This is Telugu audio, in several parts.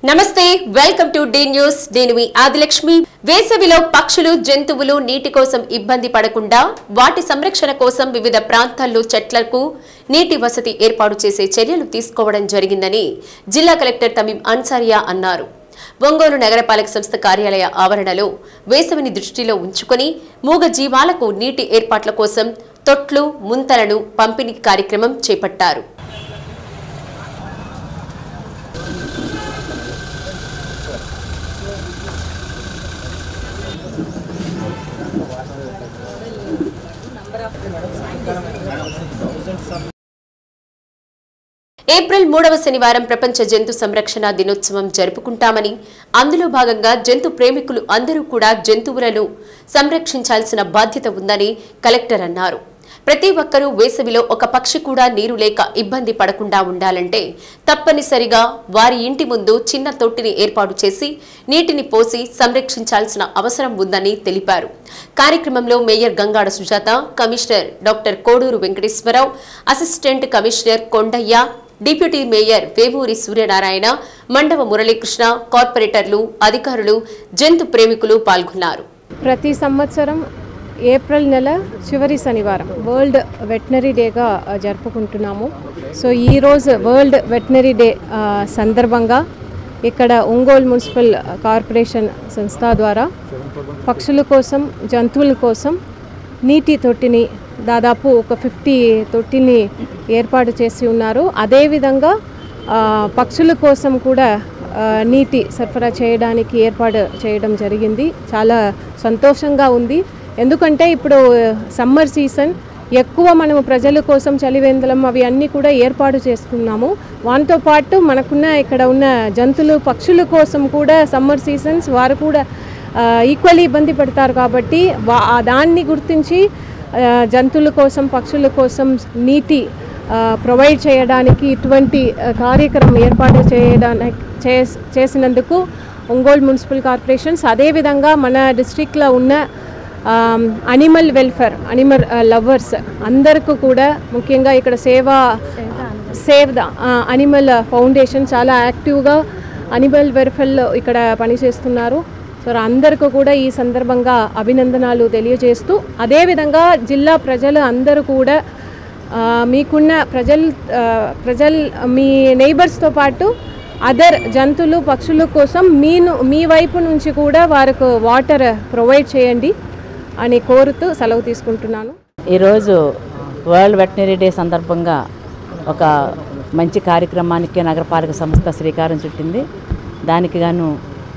నమస్తే వెల్కమ్ టు డి న్యూస్ నేను మీ ఆదిలక్ష్మి వేసవిలో పక్షులు జంతువులు నీటి కోసం ఇబ్బంది పడకుండా వాటి సంరక్షణ కోసం వివిధ ప్రాంతాల్లో చెట్లకు నీటి వసతి ఏర్పాటు చేసే చర్యలు తీసుకోవడం జరిగిందని జిల్లా కలెక్టర్ తమీం అన్సారియా అన్నారు ఒంగోలు నగరపాలక సంస్థ కార్యాలయ ఆవరణలో వేసవిని దృష్టిలో ఉంచుకొని మూగ జీవాలకు నీటి ఏర్పాట్ల కోసం తొట్లు ముంతలను పంపిణీ కార్యక్రమం చేపట్టారు ఏప్రిల్ 3వ శనివారం ప్రపంచ జంతు సంరక్షణ దినోత్సవం జరుపుకుంటామని అందులో భాగంగా జంతు ప్రేమికులు అందరూ కూడా జంతువులను సంరక్షించాల్సిన బాధ్యత ఉందని కలెక్టర్ అన్నారు ప్రతి ఒక్కరూ వేసవిలో ఒక పక్షి కూడా నీరు లేక ఇబ్బంది పడకుండా ఉండాలంటే తప్పనిసరిగా వారి ఇంటి ముందు చిన్న తొట్టిని ఏర్పాటు చేసి నీటిని పోసి సంరక్షించాల్సిన అవసరం ఉందని తెలిపారు కార్యక్రమంలో mayor Gangada Sujatha commissioner doctor Koduru Venkateswara Rao assistant commissioner Kondaiah deputy mayor Vemuri Suryanarayana Mandava Muralikrishna కార్పొరేటర్లు అధికారులు జంతు ప్రేమికులు పాల్గొన్నారు ప్రతి సంవత్సరం ఏప్రిల్ నెల చివరి శనివారం వరల్డ్ వెటనరీ డేగా జరుపుకుంటున్నాము సో ఈరోజు వరల్డ్ వెటనరీ డే సందర్భంగా ఇక్కడ ఒంగోలు మున్సిపల్ కార్పొరేషన్ సంస్థ ద్వారా పక్షుల కోసం జంతువుల కోసం నీటి తొట్టిని దాదాపు ఒక 50 తొట్టిని ఏర్పాటు చేసి ఉన్నారు అదేవిధంగా పక్షుల కోసం కూడా నీటి సరఫరా చేయడానికి ఏర్పాటు చేయడం జరిగింది చాలా సంతోషంగా ఉంది ఎందుకంటే ఇప్పుడు సమ్మర్ సీజన్ ఎక్కువ మనము ప్రజల కోసం చలివేంద్రం అవి అన్నీ కూడా ఏర్పాటు చేసుకున్నాము వాటితో పాటు మనకున్న ఇక్కడ ఉన్న జంతువులు పక్షుల కోసం కూడా సమ్మర్ సీజన్స్ వారు కూడా ఈక్వల్లీ ఇబ్బంది పడతారు కాబట్టి దాన్ని గుర్తించి జంతువుల కోసం పక్షుల కోసం నీటి ప్రొవైడ్ చేయడానికి ఇటువంటి కార్యక్రమం ఏర్పాటు చేసినందుకు ఒంగోలు మున్సిపల్ కార్పొరేషన్స్ అదేవిధంగా మన డిస్ట్రిక్ట్లో ఉన్న అనిమల్ వెల్ఫేర్ అనిమల్ లవర్స్ అందరికీ కూడా ముఖ్యంగా ఇక్కడ సేవ్ ద అనిమల్ ఫౌండేషన్ చాలా యాక్టివ్గా అనిమల్ వెల్ఫేర్లో ఇక్కడ పనిచేస్తున్నారు సో అందరికీ కూడా ఈ సందర్భంగా అభినందనలు తెలియజేస్తూ అదేవిధంగా జిల్లా ప్రజలు అందరూ కూడా మీకున్న ప్రజలు మీ నైబర్స్తో పాటు అదర్ జంతువులు పక్షుల కోసం మీ వైపు నుంచి కూడా వారికి వాటర్ ప్రొవైడ్ చేయండి అని కోరుతూ సెలవు తీసుకుంటున్నాను ఈరోజు వరల్డ్ వెటనరీ డే సందర్భంగా ఒక మంచి కార్యక్రమానికి నగరపాలక సంస్థ శ్రీకారం చుట్టింది దానికి గాను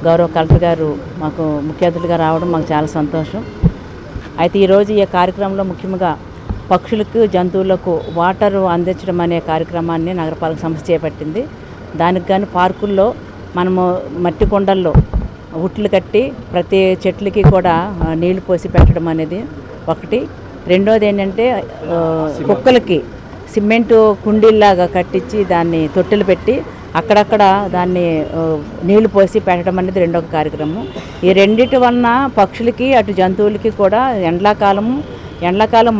గౌరవ కలెక్టర్ గారు మాకు ముఖ్య అతిథిగా రావడం మాకు చాలా సంతోషం అయితే ఈరోజు ఈ కార్యక్రమంలో ముఖ్యంగా పక్షులకు జంతువులకు వాటర్ అందించడం అనే కార్యక్రమాన్ని నగరపాలక సంస్థ చేపట్టింది దానికి గాను పార్కుల్లో మనము మట్టి కొండల్లో ఉట్లు కట్టి ప్రతి చెట్లకి కూడా నీళ్లు పోసి పెట్టడం అనేది ఒకటి రెండోది ఏంటంటే కుక్కలకి సిమెంటు కుండీల్లాగా కట్టించి దాన్ని తొట్టెలు పెట్టి అక్కడక్కడ దాన్ని నీళ్లు పోసి పెట్టడం అనేది రెండో కార్యక్రమం ఈ రెండిటి వలన పక్షులకి అటు జంతువులకి కూడా ఎండాకాలం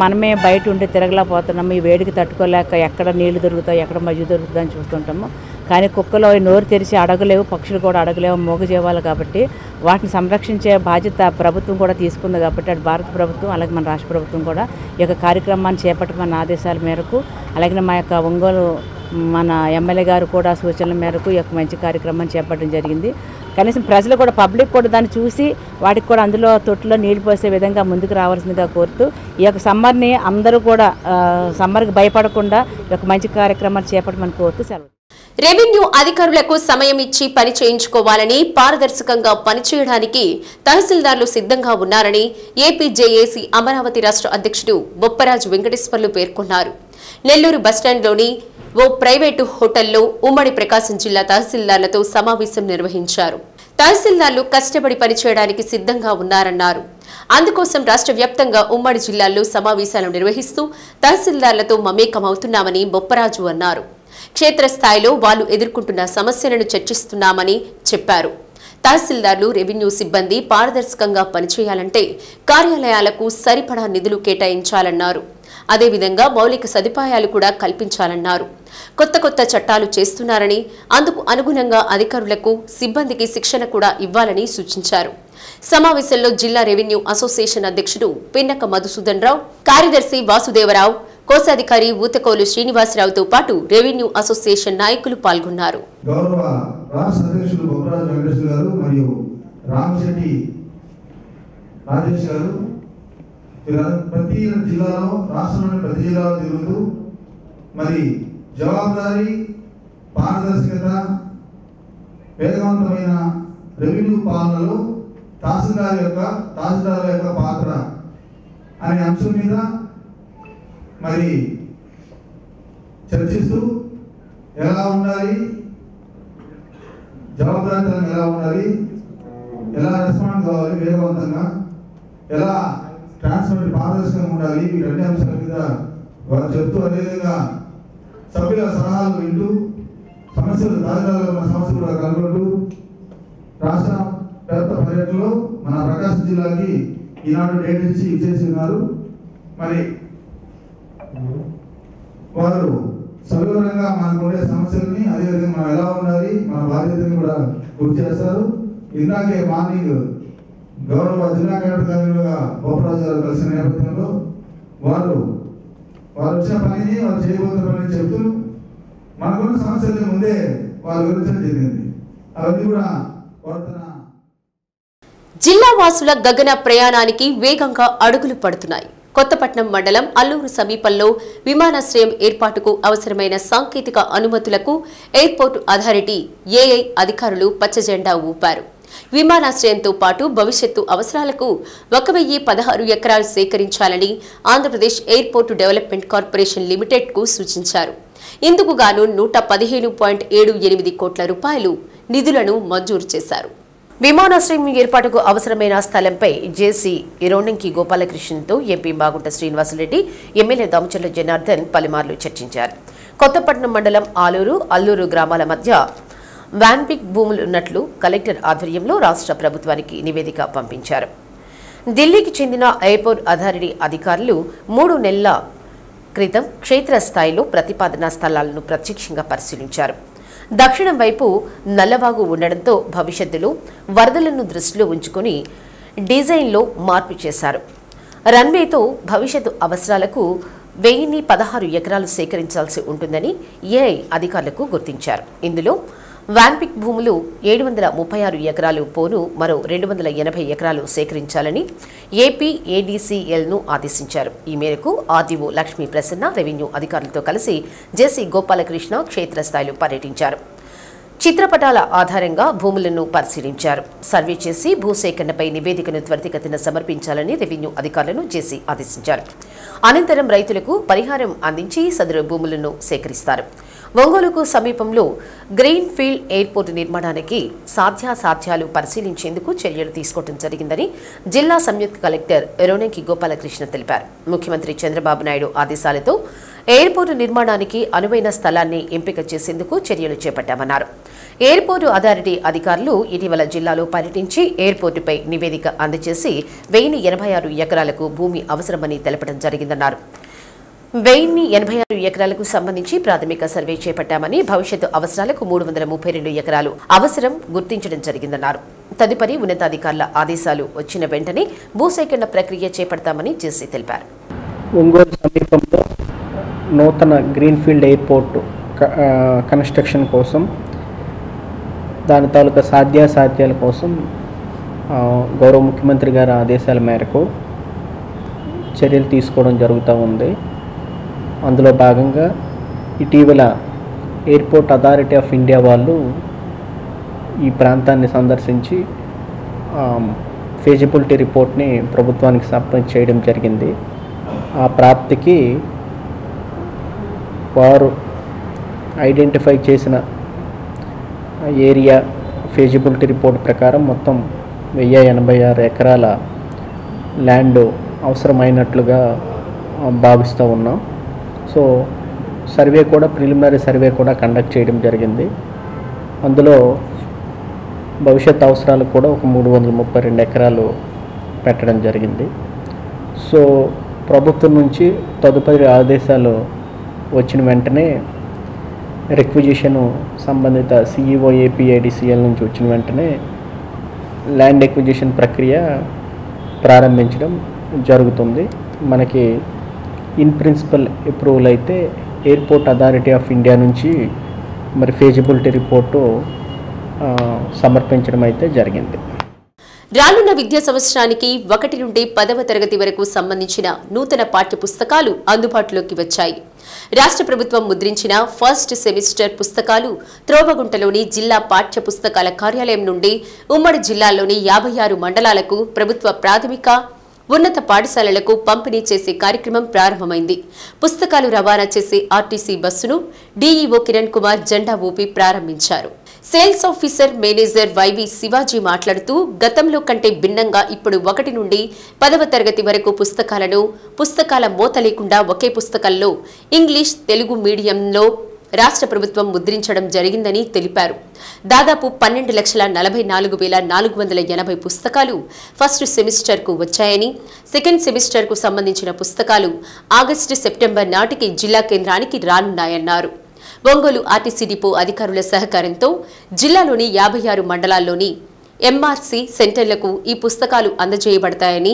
మనమే బయట ఉండి తిరగలేకపోతున్నాము ఈ వేడికి తట్టుకోలేక ఎక్కడ నీళ్లు దొరుకుతాయి ఎక్కడ మజ్జి దొరుకుతుందని చూస్తుంటాము కానీ కుక్కలు నోరు తెరిచి అడగలేవు పక్షులు కూడా అడగలేవు మూగజీవాలు కాబట్టి వాటిని సంరక్షించే బాధ్యత ప్రభుత్వం కూడా తీసుకుంది కాబట్టి అటు భారత ప్రభుత్వం అలాగే మన రాష్ట్ర ప్రభుత్వం కూడా ఈ యొక్క కార్యక్రమాన్ని చేపట్టమన్న ఆదేశాల మేరకు అలాగే మా యొక్క ఒంగోలు మన ఎమ్మెల్యే గారు కూడా సూచనల మేరకు ఈ యొక్క మంచి కార్యక్రమాన్ని చేపట్టడం జరిగింది కనీసం ప్రజలు కూడా పబ్లిక్ కూడా దాన్ని చూసి వాటికి కూడా అందులో తొట్టులో నీళ్లు పోసే విధంగా ముందుకు రావాల్సిందిగా కోరుతూ ఈ యొక్క సమ్మర్ని అందరూ కూడా సమ్మర్కి భయపడకుండా ఈ యొక్క మంచి కార్యక్రమాన్ని చేపట్టమని కోరుతూ సెలవు రెవెన్యూ అధికారులకు సమయం ఇచ్చి పని చేయించుకోవాలని పారదర్శకంగా పనిచేయడానికి తహసీల్దార్లు సిద్ధంగా ఉన్నారని ఏపీజేఏసీ అమరావతి రాష్ట్ర అధ్యక్షుడు బొప్పరాజు వెంకటేశ్వర్లు పేర్కొన్నారు నెల్లూరు బస్టాండ్లోని ఓ ప్రైవేటు హోటల్లో ఉమ్మడి ప్రకాశం జిల్లా తహసీల్దార్లతో సమావేశం నిర్వహించారు తహసీల్దార్లు కష్టపడి పనిచేయడానికి సిద్ధంగా ఉన్నారన్నారు అందుకోసం రాష్ట్ర వ్యాప్తంగా ఉమ్మడి జిల్లాల్లో సమావేశాలు నిర్వహిస్తూ తహసీల్దార్లతో మమేకమవుతున్నామని బొప్పరాజు అన్నారు క్షేత్రస్థాయిలో వాళ్లు ఎదుర్కొంటున్న సమస్యలను చర్చిస్తున్నామని చెప్పారు తహసీల్దార్లు రెవెన్యూ సిబ్బంది పారదర్శకంగా పనిచేయాలంటే కార్యాలయాలకు సరిపడా నిధులు కేటాయించాలన్నారు అదేవిధంగా మౌలిక సదుపాయాలు కూడా కల్పించాలన్నారు. కొత్త చట్టాలు చేస్తున్నారని అందుకు అనుగుణంగా అధికారులకు సిబ్బందికి శిక్షణ కూడా ఇవ్వాలని సూచించారు. సమావేశంలో జిల్లా రెవెన్యూ అసోసియేషన్ అధ్యక్షుడు పిన్నక మధుసూదన్ రావు, కార్యదర్శి వాసుదేవరావు, కోశాధికారి ఊతకోలు శ్రీనివాసరావుతో పాటు రెవెన్యూ అసోసియేషన్ నాయకులు పాల్గొన్నారు. గౌరవ రాష్ట్ర అధ్యక్షులు బొప్పరాజు వెంకటేశ్వర గారు మరియు రామశెట్టి రాజేష్ గారు ప్రతి జిల్లాలో రాష్ట్రంలోని ప్రతి జిల్లాలో తిరుగుతూ మరి జవాబుదారీ, పారదర్శకత, వేగవంతమైన రెవెన్యూ పాలనలో తహసీల్దారుల యొక్క పాత్ర అనే అంశం మీద మరి చర్చిస్తూ ఎలా ఉండాలి, జవాబుదారీతనం ఎలా ఉండాలి, ఎలా రెస్పాండ్ కావాలి, వేగవంతంగా ఎలా ట్రాన్స్పరెంట్ పారదర్శకంగా ఉండాలి, వీటన్ని అంశాల మీద వారు చెప్తూ అదేవిధంగా సభ్యుల సలహాలు వింటూ సమస్యలు తహసీల్దారుల సమస్యలు కూడా కనుగొంటూ రాష్ట్ర వ్యాప్త పర్యటనలో మన ప్రకాశం జిల్లాకి ఈనాడు డేట్ ఇచ్చి ఇచ్చేసి ఉన్నారు. మరి వారు సవివరంగా మనకు ఉండే సమస్యల్ని అదేవిధంగా మనం ఎలా ఉండాలి, మన బాధ్యతని కూడా గుర్తు చేస్తారు. ఇందాకే మార్నింగ్ గౌరవ జిల్లా కలెక్టర్గా బొప్పరాజు గారు కలిసిన నేపథ్యంలో వారు వచ్చిన పనిని వారు చేయబోతున్న పనిని చెప్తూ మనకున్న సమస్యల్ని ముందే వారు వివరించడం జరిగింది. అవన్నీ కూడా వాడుతున్న జిల్లా వాసుల గగన ప్రయాణానికి వేగంగా అడుగులు పడుతున్నాయి. కొత్తపట్నం మండలం అల్లూరు సమీపంలో విమానాశ్రయం ఏర్పాటుకు అవసరమైన సాంకేతిక అనుమతులకు ఎయిర్పోర్టు అథారిటీ ఏఐ అధికారులు పచ్చజెండా ఊపారు. విమానాశ్రయంతో పాటు భవిష్యత్తు అవసరాలకు 1016 ఎకరాలు సేకరించాలని ఆంధ్రప్రదేశ్ ఎయిర్పోర్టు డెవలప్మెంట్ కార్పొరేషన్ లిమిటెడ్కు సూచించారు. ఇందుకు గాను 115.78 కోట్ల రూపాయలు నిధులను మంజూరు చేశారు. విమానాశ్రయం ఏర్పాటుకు అవసరమైన స్థలంపై జేసీ ఇరోనంకి గోపాలకృష్ణన్తో ఎంపీ మాగుంట శ్రీనివాసరెడ్డి, ఎమ్మెల్యే దామచర్ల జనార్దన్ పలుమార్లు చర్చించారు. కొత్తపట్నం మండలం అల్లూరు గ్రామాల మధ్య వ్యాన్పిక్ భూములు ఉన్నట్లు కలెక్టర్ ఆధ్వర్యంలో రాష్ట్ర ప్రభుత్వానికి నివేదిక పంపించారు. ఢిల్లీకి చెందిన ఎయిర్పోర్ట్ అథారిటీ అధికారులు 3 నెలల క్రితం క్షేత్రస్థాయిలో ప్రతిపాదనా స్థలాలను ప్రత్యక్షంగా పరిశీలించారు. దక్షిణం వైపు నల్లవాగు ఉండడంతో భవిష్యత్తులో వరదలను దృష్టిలో ఉంచుకుని డిజైన్లో మార్పు చేశారు. రన్వేతో భవిష్యత్తు అవసరాలకు 1016 ఎకరాలు సేకరించాల్సి ఉంటుందని ఏఐ అధికారులకు గుర్తించారు. ఇందులో వ్యాన్పిక్ భూములు 736 ఎకరాలు పోను మరో 280 ఎకరాలు సేకరించాలని ఏపీ ఏడీసీఎల్ను ఆదేశించారు. ఈ మేరకు ఆర్డీఓ లక్ష్మీ ప్రసన్న రెవెన్యూ అధికారులతో కలిసి జేసీ గోపాలకృష్ణ క్షేత్రస్థాయిలో పర్యటించారు. చిత్రపటాల ఆధారంగా భూములను పరిశీలించారు. సర్వే చేసి భూసేకరణపై నివేదికను త్వరితగతిన సమర్పించాలని రెవెన్యూ అధికారులను జేసీ ఆదేశించారు. అనంతరం రైతులకు పరిహారం అందించి సదరు భూములను సేకరిస్తారు. ఒంగోలుకు సమీపంలో గ్రీన్ ఫీల్డ్ ఎయిర్పోర్టు నిర్మాణానికి సాధ్యాసాధ్యాలు పరిశీలించేందుకు చర్యలు తీసుకోవడం జరిగిందని జిల్లా సంయుక్త కలెక్టర్ ఇరోనంకి గోపాలకృష్ణ తెలిపారు. ముఖ్యమంత్రి చంద్రబాబు నాయుడు ఆదేశాలతో ఎయిర్పోర్టు నిర్మాణానికి అనువైన స్థలాన్ని ఎంపిక చేసేందుకు చర్యలు చేపట్టామన్నారు. ఎయిర్పోర్టు అథారిటీ అధికారులు ఇటీవల జిల్లాలో పర్యటించి ఎయిర్పోర్టుపై నివేదిక అందజేసి 1086 ఎకరాలకు భూమి అవసరమని తెలపడం జరిగిందన్నారు. 1086 ఎకరాలకు సంబంధించి ప్రాథమిక సర్వే చేపట్టామని, భవిష్యత్తు అవసరాలకు 332 ఎకరాలు అవసరం గుర్తించడం జరిగిందన్నారు. తదుపరి ఉన్నతాధికారుల ఆదేశాలు వచ్చిన వెంటనే భూసేకరణ ప్రక్రియ చేపడతామని జేసీ తెలిపారు. ఒంగోలు సమీపంలో నూతన గ్రీన్ఫీల్డ్ ఎయిర్పోర్ట్ కన్స్ట్రక్షన్ కోసం దాని తాలూకా సాధ్యాసాధ్యాల కోసం గౌరవ ముఖ్యమంత్రి గారి ఆదేశాల మేరకు చర్యలు తీసుకోవడం జరుగుతూ ఉంది. అందులో భాగంగా ఇటీవల ఎయిర్పోర్ట్ అథారిటీ ఆఫ్ ఇండియా వాళ్ళు ఈ ప్రాంతాన్ని సందర్శించి ఫీజిబిలిటీ రిపోర్ట్ని ప్రభుత్వానికి సబ్మిట్ చేయడం జరిగింది. ఆ ప్రాప్తికి వారు ఐడెంటిఫై చేసిన ఏరియా ఫీజిబిలిటీ రిపోర్ట్ ప్రకారం మొత్తం 1086 ఎకరాల ల్యాండ్ అవసరమైనట్లుగా భావిస్తూ ఉన్నాం. సో సర్వే కూడా ప్రిలిమినరీ సర్వే కూడా కండక్ట్ చేయడం జరిగింది. అందులో భవిష్యత్ అవసరాలకు కూడా ఒక 332 ఎకరాలు పెట్టడం జరిగింది. సో ప్రభుత్వం నుంచి తదుపరి ఆదేశాలు వచ్చిన వెంటనే రిక్విజిషన్ సంబంధిత సిఈఓ ఏపీఐడిసిఎల్ నుంచి వచ్చిన వెంటనే ల్యాండ్ ఎక్విజిషన్ ప్రక్రియ ప్రారంభించడం జరుగుతుంది. మనకి ఇన్ ప్రిన్సిపల్ అప్రూవల్ అయితే ఎయిర్పోర్ట్ అథారిటీ ఆఫ్ ఇండియా నుంచి మరి ఫీజిబిలిటీ రిపోర్టు సమర్పించడం అయితే జరిగింది. రానున్న విద్యా సంవత్సరానికి 1 నుండి 10వ తరగతి వరకు సంబంధించిన నూతన పాఠ్య పుస్తకాలు అందుబాటులోకి వచ్చాయి. రాష్ట్ర ప్రభుత్వం ముద్రించిన ఫస్ట్ సెమిస్టర్ పుస్తకాలు త్రోవగుంటలోని జిల్లా పాఠ్య పుస్తకాల కార్యాలయం నుండి ఉమ్మడి జిల్లాలోని 56 మండలాలకు ప్రభుత్వ ప్రాథమిక ఉన్నత పాఠశాలలకు పంపిణీ చేసే కార్యక్రమం ప్రారంభమైంది. పుస్తకాలు రవాణా చేసే ఆర్టీసీ బస్సును డీఈఓ కిరణ్ కుమార్ జెండా ఊపి ప్రారంభించారు. Sales officer manager YV Shivaji మాట్లాడుతూ గతంలో కంటే భిన్నంగా ఇప్పుడు 1 నుండి 10వ తరగతి వరకు పుస్తకాల మోత లేకుండా ఒకే పుస్తకంలో ఇంగ్లీష్ తెలుగు మీడియంలో రాష్ట్ర ప్రభుత్వం ముద్రించడం జరిగిందని తెలిపారు. దాదాపు 12,44,480 పుస్తకాలు ఫస్ట్ సెమిస్టర్కు వచ్చాయని, సెకండ్ సెమిస్టర్కు సంబంధించిన పుస్తకాలు ఆగస్టు సెప్టెంబర్ నాటికి జిల్లా కేంద్రానికి రానున్నాయన్నారు. ఒంగోలు ఆర్టీసీ డిపో అధికారుల సహకారంతో జిల్లాలోని 56 మండలాల్లోని ఎంఆర్సీ సెంటర్లకు ఈ పుస్తకాలు అందజేయబడతాయని,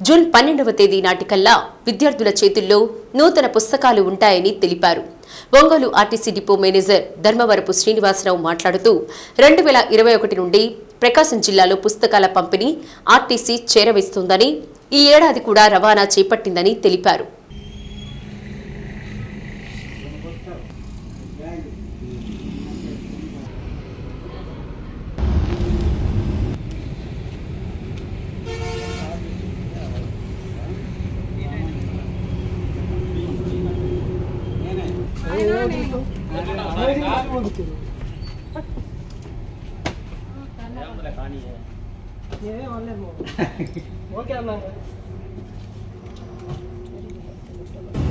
జూన్ 12వ తేదీ నాటికల్లా విద్యార్థుల చేతుల్లో నూతన పుస్తకాలు ఉంటాయని తెలిపారు. Ongole RTC depot manager Dharmavarapu Srinivasa Rao మాట్లాడుతూ 2021 నుండి ప్రకాశం జిల్లాలో పుస్తకాల పంపిణీ ఆర్టీసీ చేరవేస్తోందని, ఈ ఏడాది కూడా రవాణా చేపట్టిందని తెలిపారు.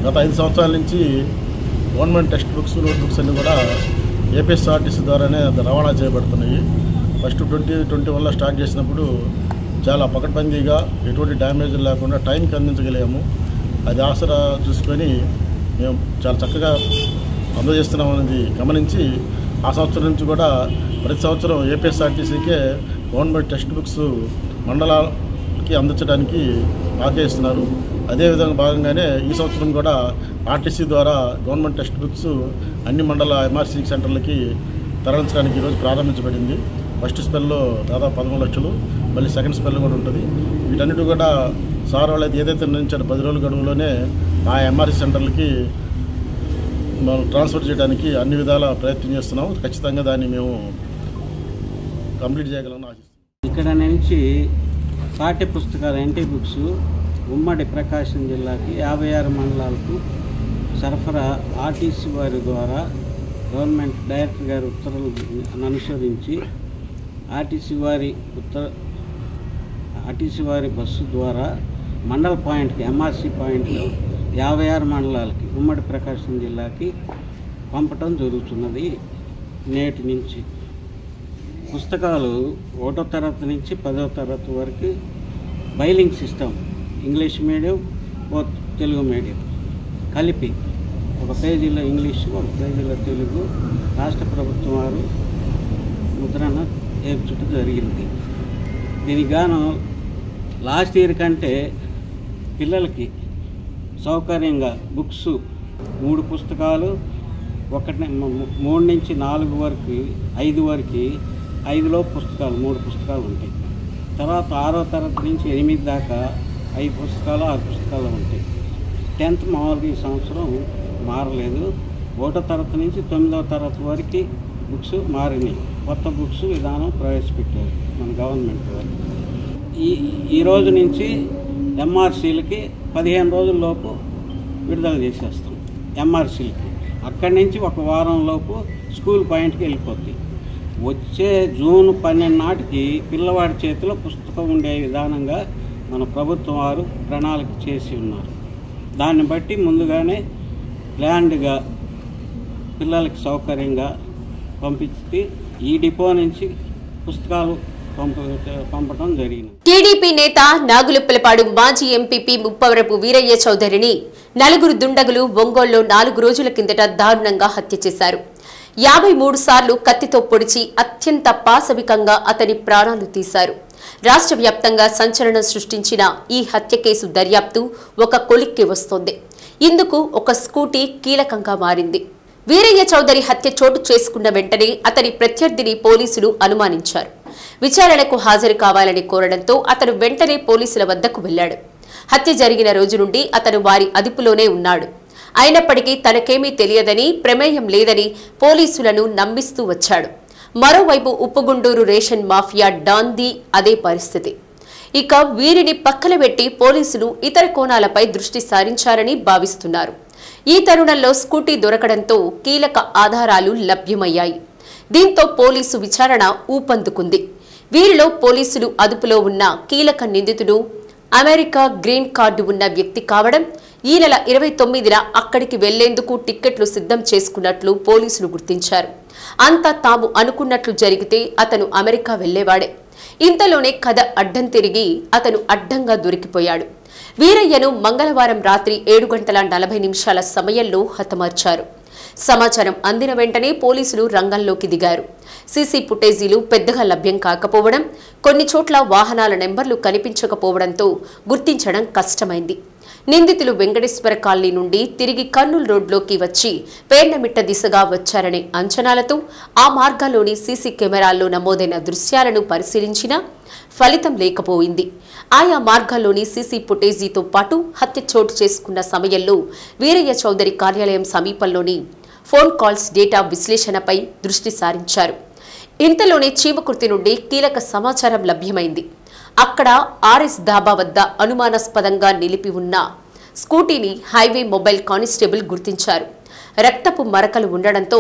గత 5 సంవత్సరాల నుంచి government text books, note books అన్నీ కూడా ఏపీఎస్ఆర్టీసీ ద్వారానే రవాణా చేయబడుతున్నాయి. ఫస్ట్ 2021లో స్టార్ట్ చేసినప్పుడు చాలా పకడ్బందీగా ఎటువంటి డ్యామేజ్ లేకుండా టైంకి అందించగలిగాము. అది ఆసరా చూసుకొని మేము చాలా చక్కగా అందజేస్తున్నామనేది గమనించి ఆ సంవత్సరం నుంచి కూడా ప్రతి సంవత్సరం ఏపీఎస్ఆర్టీసీకే గవర్నమెంట్ టెక్స్ట్ బుక్స్ మండలాలకి అందించడానికి ఆదేశిస్తున్నారు. అదేవిధంగా భాగంగానే ఈ సంవత్సరం కూడా ఆర్టీసీ ద్వారా గవర్నమెంట్ టెక్స్ట్ బుక్స్ అన్ని మండల ఎంఆర్సీ సెంటర్లకి తరలించడానికి ఈరోజు ప్రారంభించబడింది. ఫస్ట్ స్పెల్లో దాదాపు 13 లక్షలు, మళ్ళీ సెకండ్ స్పెల్ కూడా ఉంటుంది. వీటన్నిటి కూడా సార్ వాళ్ళు ఏదైతే నిర్ణయించారో 10 రోజుల గడువులోనే ఆ ఎంఆర్సీ సెంటర్లకి మనం ట్రాన్స్ఫర్ చేయడానికి అన్ని విధాల ప్రయత్నం చేస్తున్నాం. ఖచ్చితంగా దాన్ని మేము కంప్లీట్ చేయగలమని ఆశిస్తున్నాం. ఇక్కడ నుంచి పాఠ్య పుస్తకాలు ఎన్టీ బుక్స్ ఉమ్మడి ప్రకాశం జిల్లాకి 56 మండలాలకు సరఫరా ఆర్టీసీ వారి ద్వారా గవర్నమెంట్ డైరెక్టర్ గారి ఉత్తర్వులను అనుసరించి ఆర్టీసీ వారి బస్సు ద్వారా మండల పాయింట్కి, ఎంఆర్సీ పాయింట్లు 56 మండలాలకి ఉమ్మడి ప్రకాశం జిల్లాకి పంపటం జరుగుతున్నది. నేటి నుంచి పుస్తకాలు 1వ తరగతి నుంచి 10వ తరగతి వరకు bilingual system, English medium, Telugu medium కలిపి ఒక పేజీలో ఇంగ్లీషు, ఒక పేజీలో తెలుగు రాష్ట్ర ప్రభుత్వం వారు ముద్రణ ఏర్చడం జరిగింది. దీనికి గాను లాస్ట్ ఇయర్ కంటే పిల్లలకి సౌకర్యంగా బుక్స్ 3 పుస్తకాలు, 3 నుంచి 4 వరకు 5 వరకు 5లో పుస్తకాలు 3 పుస్తకాలు ఉంటాయి. తర్వాత 6వ తరగతి నుంచి 8 దాకా 5 పుస్తకాలు 6 పుస్తకాలు ఉంటాయి. 10th మామూలుగా ఈ సంవత్సరం మారలేదు. 1వ తరగతి నుంచి 9వ తరగతి వరకు బుక్స్ మారినాయి. కొత్త బుక్స్ విధానం ప్రవేశపెట్టారు మన గవర్నమెంట్ వారు. ఈ రోజు నుంచి ఎంఆర్సీలకి 15 రోజుల్లోపు విడుదల చేసేస్తాం. ఎంఆర్సీలకి అక్కడి నుంచి 1 వారం లోపు స్కూల్ పాయింట్కి వెళ్ళిపోతాయి. వచ్చే జూన్ 12 నాటికి పిల్లవాడి చేతిలో పుస్తకం ఉండే విధానంగా మన ప్రభుత్వం వారు ప్రణాళిక చేసి ఉన్నారు. దాన్ని బట్టి ముందుగానే ప్లాన్డ్గా పిల్లలకి సౌకర్యంగా పంపించి ఈ డిపో నుంచి పుస్తకాలు పంపడం జరిగింది. టీడీపీ నేత నాగులుప్పలపాడు మాజీ ఎంపీపీ ముప్పవరపు వీరయ్య చౌదరిని 4 దుండగులు ఒంగోలులో 4 రోజుల కిందట దారుణంగా హత్య చేశారు. 53 సార్లు కత్తితో పొడిచి అత్యంత పాశవికంగా అతని ప్రాణాలు తీశారు. రాష్ట్ర వ్యాప్తంగా సంచలనం సృష్టించిన ఈ హత్య కేసు దర్యాప్తు ఒక కొలిక్కి వస్తోంది. ఇందుకు ఒక స్కూటీ కీలకంగా మారింది. వీరయ్య చౌదరి హత్య చోటు చేసుకున్న వెంటనే అతని ప్రత్యర్థిని పోలీసులు అనుమానించారు. విచారణకు హాజరు కావాలని కోరడంతో అతను వెంటనే పోలీసుల వద్దకు వెళ్లాడు. హత్య జరిగిన రోజు నుండి అతను వారి అదుపులోనే ఉన్నాడు. అయినప్పటికీ తనకేమీ తెలియదని, ప్రమేయం లేదని పోలీసులను నమ్మిస్తూ వచ్చాడు. మరోవైపు ఉప్పుగుండూరు రేషన్ మాఫియా డాన్ది అదే పరిస్థితి. ఇక వీరిని పక్కన పెట్టి పోలీసులు ఇతర కోణాలపై దృష్టి సారించారని భావిస్తున్నారు. ఈ తరుణంలో స్కూటీ దొరకడంతో కీలక ఆధారాలు లభ్యమయ్యాయి. దీంతో పోలీసు విచారణ ఊపందుకుంది. వీరిలో పోలీసులు అదుపులో ఉన్న కీలక నిందితుడు అమెరికా గ్రీన్ కార్డు ఉన్న వ్యక్తి కావడం, ఈ నెల 29న అక్కడికి వెళ్లేందుకు టిక్కెట్లు సిద్ధం చేసుకున్నట్లు పోలీసులు గుర్తించారు. అంతా తాము అనుకున్నట్లు జరిగితే అతను అమెరికా వెళ్లేవాడే. ఇంతలోనే కథ అడ్డం తిరిగి అతను అడ్డంగా దొరికిపోయాడు. వీరయ్యను మంగళవారం రాత్రి 7:40 సమయంలో హతమార్చారు. సమాచారం అందిన వెంటనే పోలీసులు రంగంలోకి దిగారు. సీసీ ఫుటేజీలు పెద్దగా లభ్యం కాకపోవడం, కొన్ని చోట్ల వాహనాల నెంబర్లు కనిపించకపోవడంతో గుర్తించడం కష్టమైంది. నిందితులు వెంకటేశ్వర కాలనీ నుండి తిరిగి కర్నూలు రోడ్లోకి వచ్చి పేర్నమిట్ట దిశగా వచ్చారనే అంచనాలతో ఆ మార్గాల్లోని సీసీ కెమెరాల్లో నమోదైన దృశ్యాలను పరిశీలించినా ఫలితం లేకపోయింది. ఆయా మార్గాల్లోని సీసీ ఫుటేజీతో పాటు హత్య చోటు చేసుకున్న సమయంలో వీరయ్య చౌదరి కార్యాలయం సమీపంలోని ఫోన్ కాల్స్ డేటా విశ్లేషణపై దృష్టి సారించారు. ఇంతలోనే చీమకుర్తి నుండి కీలక సమాచారం లభ్యమైంది. అక్కడ ఆర్ఎస్ ధాబా వద్ద అనుమానాస్పదంగా నిలిపి ఉన్న స్కూటీని హైవే మొబైల్ కానిస్టేబుల్ గుర్తించారు. రక్తపు మరకలు ఉండడంతో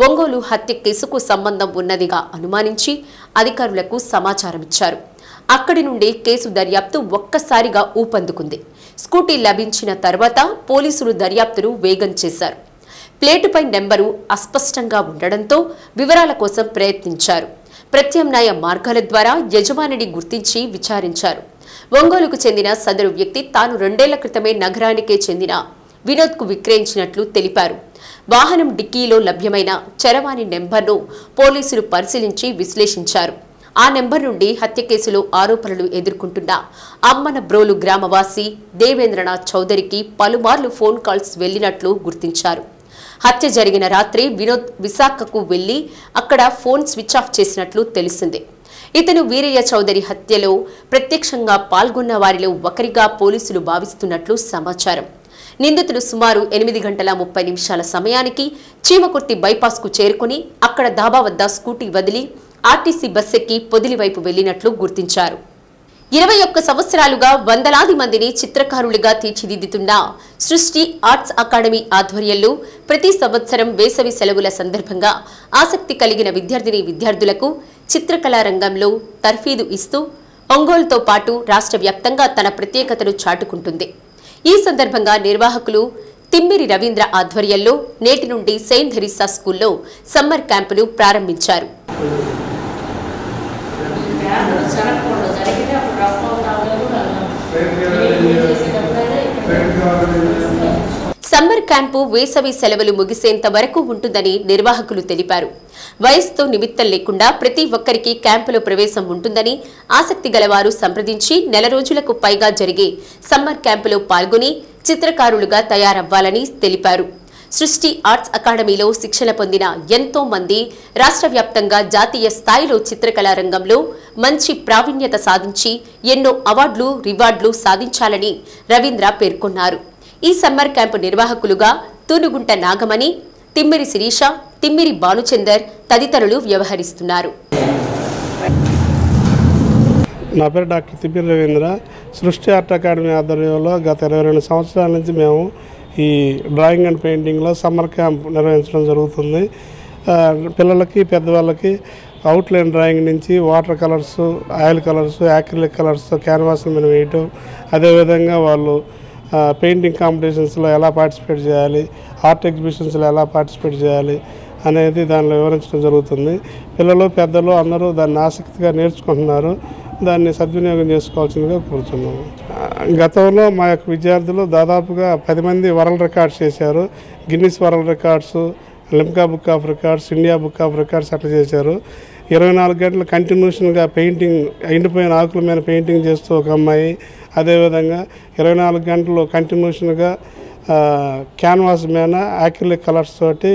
ఒంగోలు హత్య కేసుకు సంబంధం ఉన్నదిగా అనుమానించి అధికారులకు సమాచారమిచ్చారు. అక్కడి నుండి కేసు దర్యాప్తు ఒక్కసారిగా ఊపందుకుంది. స్కూటీ లభించిన తర్వాత పోలీసులు దర్యాప్తును వేగం చేశారు. ప్లేటుపై నెంబరు అస్పష్టంగా ఉండడంతో వివరాల కోసం ప్రయత్నించారు. ప్రత్యామ్నాయ మార్గాల ద్వారా యజమానిని గుర్తించి విచారించారు. ఒంగోలుకు చెందిన సదరు వ్యక్తి తాను 2 ఏళ్ల క్రితమే నగరానికే చెందిన వినోద్కు విక్రయించినట్లు తెలిపారు. వాహనం డిక్కీలో లభ్యమైన చరవాణి నెంబర్ను పోలీసులు పరిశీలించి విశ్లేషించారు. ఆ నెంబర్ నుండి హత్య కేసులో ఆరోపణలు ఎదుర్కొంటున్న అమ్మనబ్రోలు గ్రామవాసి దేవేంద్రనాథ్ చౌదరికి పలుమార్లు ఫోన్ కాల్స్ వెళ్లినట్లు గుర్తించారు. హత్య జరిగిన రాత్రి వినోద్ విశాఖకు వెళ్లి అక్కడ ఫోన్ స్విచ్ ఆఫ్ చేసినట్లు తెలిసింది. ఇతను వీరయ్య చౌదరి హత్యలో ప్రత్యక్షంగా పాల్గొన్న వారిలో ఒకరిగా పోలీసులు భావిస్తున్నట్లు సమాచారం. నిందితుడు సుమారు 8:30 సమయానికి చీమకుర్తి బైపాస్కు చేరుకుని అక్కడ దాబా వద్ద స్కూటీ వదిలి ఆర్టీసీ బస్ ఎక్కి పొదిలి వైపు వెళ్లినట్లు గుర్తించారు. 21 సంవత్సరాలుగా వందలాది మందిని చిత్రకారులుగా తీర్చిదిద్దుతున్న సృష్టి ఆర్ట్స్ అకాడమీ ఆధ్వర్యంలో ప్రతి సంవత్సరం వేసవి సెలవుల సందర్భంగా ఆసక్తి కలిగిన విద్యార్థులకు చిత్రకళా రంగంలో తర్ఫీదు ఇస్తూ ఒంగోలుతో పాటు రాష్ట్ర వ్యాప్తంగా తన ప్రత్యేకతను చాటుకుంటుంది. ఈ సందర్భంగా నిర్వాహకులు తిమ్మిరి రవీంద్ర ఆధ్వర్యంలో నేటి నుండి సెయింట్ థెరిసా స్కూల్లో సమ్మర్ క్యాంపును ప్రారంభించారు. సమ్మర్ క్యాంపు వేసవి సెలవులు ముగిసేంత వరకు ఉంటుందని నిర్వాహకులు తెలిపారు. వయసుతో నిమిత్తం లేకుండా ప్రతి ఒక్కరికి క్యాంపులో ప్రవేశం ఉంటుందని, ఆసక్తి గలవారు సంప్రదించి 4 రోజులకు పైగా జరిగే సమ్మర్ క్యాంపులో పాల్గొని చిత్రకారులుగా తయారవ్వాలని తెలిపారు. సృష్టి ఆర్ట్స్ అకాడమీలో శిక్షణ పొందిన ఎంతో మంది రాష్ట్ర వ్యాప్తంగా జాతీయ స్థాయిలో చిత్రకళా రంగంలో మంచి ప్రావీణ్యత సాధించి ఎన్నో అవార్డులు, రివార్డులు సాధించాలని రవీంద్ర పేర్కొన్నారు. ఈ సమ్మర్ క్యాంపు నిర్వాహకులుగా తూనుగుంట నాగమణి, తిమ్మిరి శిరీష, తిమ్మిరి భానుచందర్ తదితరులు వ్యవహరిస్తున్నారు. నా పేరు డాక్టర్ తిమ్మిరి రవీంద్ర. సృష్టి ఆర్ట్ అకాడమీ ఆధ్వర్యంలో గత 22 సంవత్సరాల నుంచి మేము ఈ డ్రాయింగ్ అండ్ పెయింటింగ్లో సమ్మర్ క్యాంప్ నిర్వహించడం జరుగుతుంది. పిల్లలకి, పెద్దవాళ్ళకి అవుట్లైన్ డ్రాయింగ్ నుంచి water colours, oil colours, acrylic colours canvas మీద వేయటం, అదేవిధంగా వాళ్ళు పెయింటింగ్ కాంపిటీషన్స్లో ఎలా పార్టిసిపేట్ చేయాలి, ఆర్ట్ ఎగ్జిబిషన్స్లో ఎలా పార్టిసిపేట్ చేయాలి, అనేది దానిలో వివరించడం జరుగుతుంది. పిల్లలు పెద్దలు అందరూ దాన్ని ఆసక్తిగా నేర్చుకుంటున్నారు. దాన్ని సద్వినియోగం చేసుకోవాల్సిందిగా కోరుతున్నాము. గతంలో మా యొక్క విద్యార్థులు దాదాపుగా 10 మంది వరల్డ్ రికార్డ్స్ చేశారు. Guinness world records, Limca book of records, India book of records అట్లా చేశారు. 24 గంటలు కంటిన్యూషన్గా పెయింటింగ్, ఎండిపోయిన ఆకుల మీద పెయింటింగ్ చేస్తూ ఒక అమ్మాయి, అదేవిధంగా 24 గంటలు కంటిన్యూషన్గా క్యాన్వాస్ మీద యాక్రిలిక్ కలర్స్ తోటి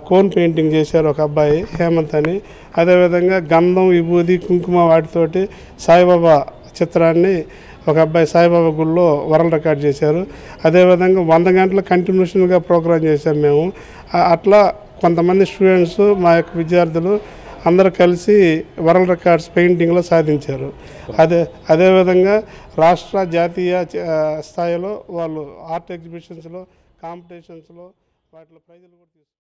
కోన్ పెయింటింగ్ చేశారు ఒక అబ్బాయి, హేమంత్ అని. అదేవిధంగా గంధం, విభూది, కుంకుమ వాటితోటి సాయిబాబా చిత్రాన్ని ఒక అబ్బాయి సాయిబాబా గుళ్ళో వరల్డ్ రికార్డ్ చేశారు. అదేవిధంగా 100 గంటలు కంటిన్యూషన్గా ప్రోగ్రాం చేశాం మేము. అట్లా కొంతమంది స్టూడెంట్స్, మా యొక్క విద్యార్థులు అందరూ కలిసి వరల్డ్ రికార్డ్స్ పెయింటింగ్లో సాధించారు. అదేవిధంగా రాష్ట్ర, జాతీయ స్థాయిలో వాళ్ళు ఆర్ట్ ఎగ్జిబిషన్స్లో, కాంపిటీషన్స్లో వాటిలో ప్రైజులు కూడా తీసుకున్నారు.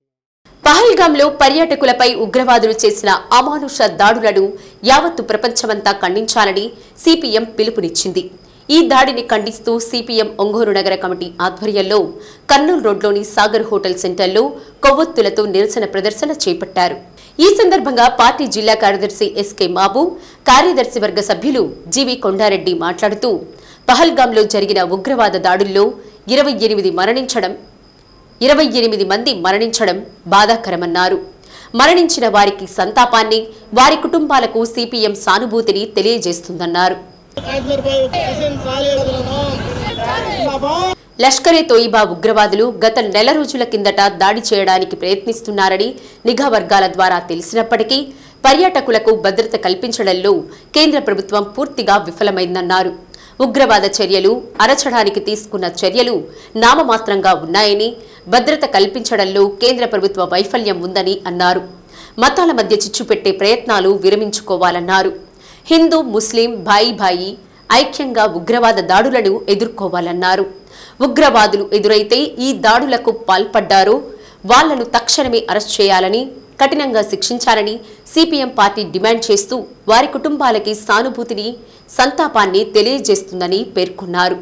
పహల్గాంలో పర్యాటకులపై ఉగ్రవాదులు చేసిన అమానుష దాడులను యావత్తు ప్రపంచమంతా ఖండించాలని సిపిఎం పిలుపునిచ్చింది. ఈ దాడిని ఖండిస్తూ సిపిఎం ఒంగోలు నగర కమిటీ ఆధ్వర్యంలో కర్నూలు రోడ్లోని సాగర్ హోటల్ సెంటర్లో కొవ్వొత్తులతో నిరసన ప్రదర్శన చేపట్టారు. ఈ సందర్భంగా పార్టీ జిల్లా కార్యదర్శి ఎస్కే మాబు, కార్యదర్శి వర్గ సభ్యులు జీవి కొండారెడ్డి మాట్లాడుతూ పహల్గాంలో జరిగిన ఉగ్రవాద దాడుల్లో 28 మంది మరణించడం బాధాకరమన్నారు. మరణించిన వారికి సంతాపాన్ని, వారి కుటుంబాలకు సిపిఎం సానుభూతిని తెలియజేస్తుందన్నారు. లష్కరే తోయిబా ఉగ్రవాదులు గత నెల రోజుల కిందట దాడి చేయడానికి ప్రయత్నిస్తున్నారని నిఘా వర్గాల ద్వారా తెలిసినప్పటికీ పర్యాటకులకు భద్రత కల్పించడంలో కేంద్ర ప్రభుత్వం పూర్తిగా విఫలమైందన్నారు. ఉగ్రవాద చర్యలు అరచడానికి తీసుకున్న చర్యలు నామమాత్రంగా ఉన్నాయని, భద్రత కల్పించడంలో కేంద్ర ప్రభుత్వ వైఫల్యం ఉందని అన్నారు. మతాల మధ్య చిచ్చు పెట్టే ప్రయత్నాలు విరమించుకోవాలన్నారు. హిందూ, ముస్లిం భాయి ఐక్యంగా ఉగ్రవాద దాడులను ఎదుర్కోవాలన్నారు. ఉగ్రవాదులు ఎదురైతే ఈ దాడులకు పాల్పడ్డారో వాళ్లను తక్షణమే అరెస్ట్ చేయాలని, కఠినంగా శిక్షించాలని సిపిఎం పార్టీ డిమాండ్ చేస్తూ వారి కుటుంబాలకి సానుభూతిని, సంతాపాన్ని తెలియజేస్తుందని పేర్కొన్నారు.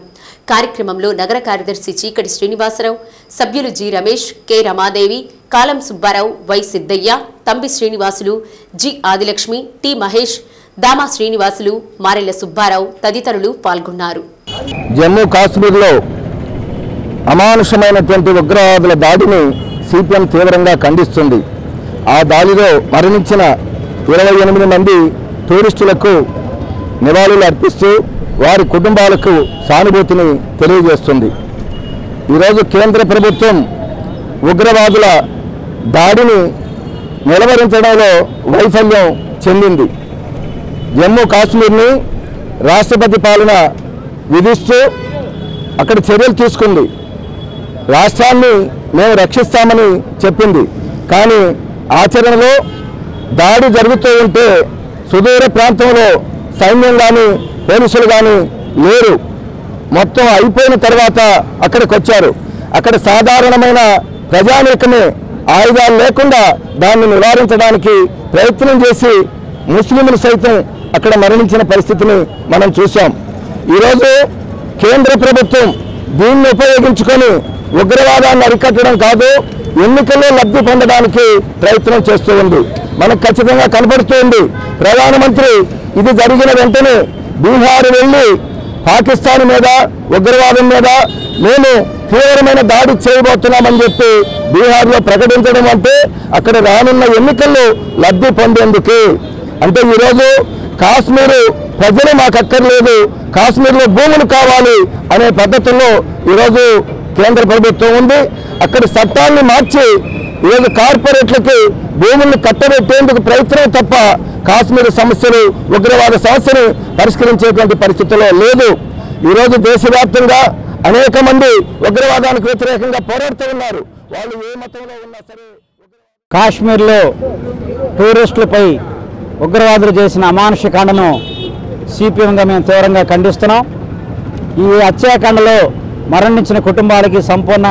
కార్యక్రమంలో నగర కార్యదర్శి చీకటి శ్రీనివాసరావు, సభ్యులు G Ramesh, K Ramadevi, Kalam Subbarao, Y Siddaiah, Thambi Srinivasulu, G Adilakshmi, T Mahesh, Dama Srinivasulu, Marella Subbarao తదితరులు పాల్గొన్నారు. జమ్మూ కాశ్మీర్లో అమానుషమైనటువంటి ఉగ్రవాదుల దాడిని సిపిఎం తీవ్రంగా ఖండిస్తుంది. ఆ దాడిలో మరణించిన 28 మంది టూరిస్టులకు నివాళులు అర్పిస్తూ వారి కుటుంబాలకు సానుభూతిని తెలియజేస్తుంది. ఈరోజు కేంద్ర ప్రభుత్వం ఉగ్రవాదుల దాడిని నిలవరించడంలో వైఫల్యం చెందింది. జమ్మూ కాశ్మీర్ని రాష్ట్రపతి పాలన విధిస్తూ అక్కడ చర్యలు తీసుకుంది. రాష్ట్రాన్ని మేము రక్షిస్తామని చెప్పింది. కానీ ఆచరణలో దాడి జరుగుతూ ఉంటే సుదూర ప్రాంతంలో సైన్యం కానీ పోలీసులు కానీ లేరు. మొత్తం అయిపోయిన తర్వాత అక్కడికి వచ్చారు. అక్కడ సాధారణమైన ప్రజానీకమే ఆయుధాలు లేకుండా దాన్ని నివారించడానికి ప్రయత్నం చేసి ముస్లింలు సైతం అక్కడ మరణించిన పరిస్థితిని మనం చూసాం. ఈరోజు కేంద్ర ప్రభుత్వం దీన్ని ఉపయోగించుకొని ఉగ్రవాదాన్ని అరికట్టడం కాదు, ఎన్నికల్లో లబ్ధి పొందడానికి ప్రయత్నం చేస్తూ ఉంది. మనకు ఖచ్చితంగా కనబడుతుంది. ప్రధానమంత్రి ఇది జరిగిన వెంటనే బీహార్ వెళ్ళి పాకిస్తాన్ మీద, ఉగ్రవాదం మీద మేము తీవ్రమైన దాడి చేయబోతున్నామని చెప్పి బీహార్లో ప్రకటించడం అంటే అక్కడ రానున్న ఎన్నికల్లో లబ్ధి పొందేందుకు. అంటే ఈరోజు కాశ్మీరు ప్రజలు మాకు అక్కర్లేదు, కాశ్మీర్లో భూములు కావాలి అనే పద్ధతుల్లో ఈరోజు కేంద్ర ప్రభుత్వం ఉంది. అక్కడ చట్టాన్ని మార్చి ఈరోజు కార్పొరేట్లకి భూములను కట్టబెట్టేందుకు ప్రయత్నం తప్ప కాశ్మీర్ సమస్యలు, ఉగ్రవాద సమస్యను పరిష్కరించేటువంటి పరిస్థితుల్లో లేదు. ఈరోజు దేశవ్యాప్తంగా అనేక మంది ఉగ్రవాదానికి వ్యతిరేకంగా పోరాడుతూ ఉన్నారు. వాళ్ళు ఏ మతంలో ఉన్నా సరే. కాశ్మీర్లో టూరిస్టులపై ఉగ్రవాదులు చేసిన అమానుషకాండను సిపిఎంగా మేము తీవ్రంగా ఖండిస్తున్నాం. ఈ హత్యాకాండలో మరణించిన కుటుంబాలకి సంపూర్ణ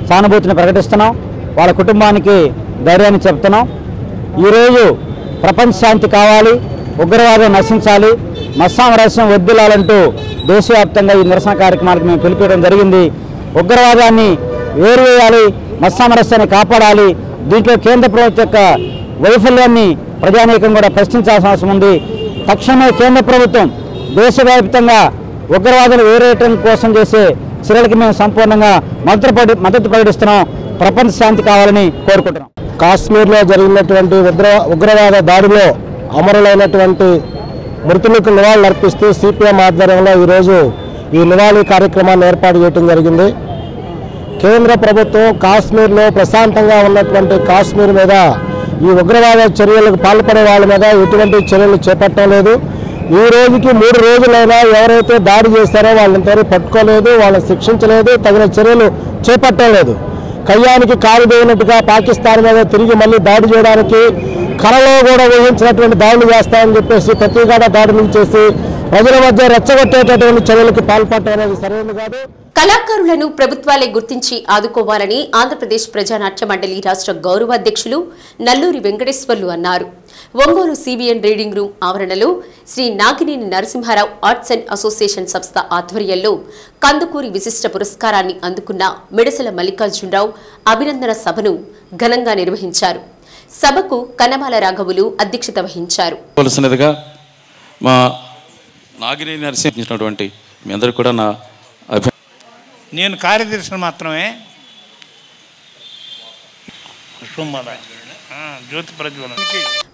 సానుభూతిని ప్రకటిస్తున్నాం. వాళ్ళ కుటుంబానికి ధైర్యాన్ని చెప్తున్నాం. ఈరోజు ప్రపంచ శాంతి కావాలి, ఉగ్రవాదం నశించాలి, మస్సామరస్యం వద్దులాలంటూ దేశవ్యాప్తంగా ఈ నిరసన కార్యక్రమాలకు మేము పిలిపించడం జరిగింది. ఉగ్రవాదాన్ని వేరువేయాలి, మస్సామరస్యాన్ని కాపాడాలి, దీంట్లో కేంద్ర ప్రభుత్వం యొక్క వైఫల్యాన్ని ప్రజానీకం కూడా ప్రశ్నించాల్సిన అవసరం ఉంది. తక్షణమే కేంద్ర ప్రభుత్వం దేశవ్యాప్తంగా ఉగ్రవాదులు వేరేయటం కోసం చేసే చర్యలకు మేము సంపూర్ణంగా మద్దతు ప్రకటిస్తున్నాం. ప్రపంచ శాంతి కావాలని కోరుకుంటున్నాం. కాశ్మీర్లో జరిగినటువంటి ఉగ్రవాద దాడిలో అమరులైనటువంటి మృతులకు నివాళులు అర్పిస్తూ సిపిఎం ఆధ్వర్యంలో ఈరోజు ఈ నివాళి కార్యక్రమాన్ని ఏర్పాటు చేయడం జరిగింది. కేంద్ర ప్రభుత్వం కాశ్మీర్లో ప్రశాంతంగా ఉన్నటువంటి కాశ్మీర్ మీద ఈ ఉగ్రవాద చర్యలకు పాల్పడే వాళ్ళ మీద ఎటువంటి చర్యలు చేపట్టలేదు. ఈ రోజుకి 3 రోజులైనా ఎవరైతే దాడి చేశారో వాళ్ళని పట్టుకోలేదు, వాళ్ళని శిక్షించలేదు, తగిన చర్యలు చేపట్టలేదు. కయ్యానికి కాలు దేవినట్టుగా పాకిస్తాన్ మీద తిరిగి మళ్ళీ దాడి చేయడానికి కలలో కూడా ఊహించినటువంటి దాడులు చేస్తామని చెప్పేసి ప్రతిఘాట దాడులు చేసి ప్రజల మధ్య రెచ్చగొట్టేటటువంటి చర్యలకు పాల్పడటం అనేది సరైనది కాదు. కళాకారులను ప్రభుత్వాలే గుర్తించి ఆదుకోవాలని ఆంధ్రప్రదేశ్ ప్రజానాట్య మండలి రాష్ట్ర గౌరవాధ్యక్షులు నల్లూరి వెంకటేశ్వర్లు అన్నారు. ఒంగోలు సిబిఎన్ రీడింగ్ రూమ్ ఆవరణలో Sri Nagineni Narasimha Rao arts and association సంస్థ ఆధ్వర్యంలో కందుకూరి విశిష్ట పురస్కారాన్ని అందుకున్న మిడసల మల్లికార్జునరావు అభినందన సభను ఘనంగా నిర్వహించారు. సభకు కనమాల రాఘవులు అధ్యక్షత వహించారు. మా నాగినేని నరసింహటువంటి మీ అందరూ కూడా నేను కార్యదర్శిని మాత్రమే.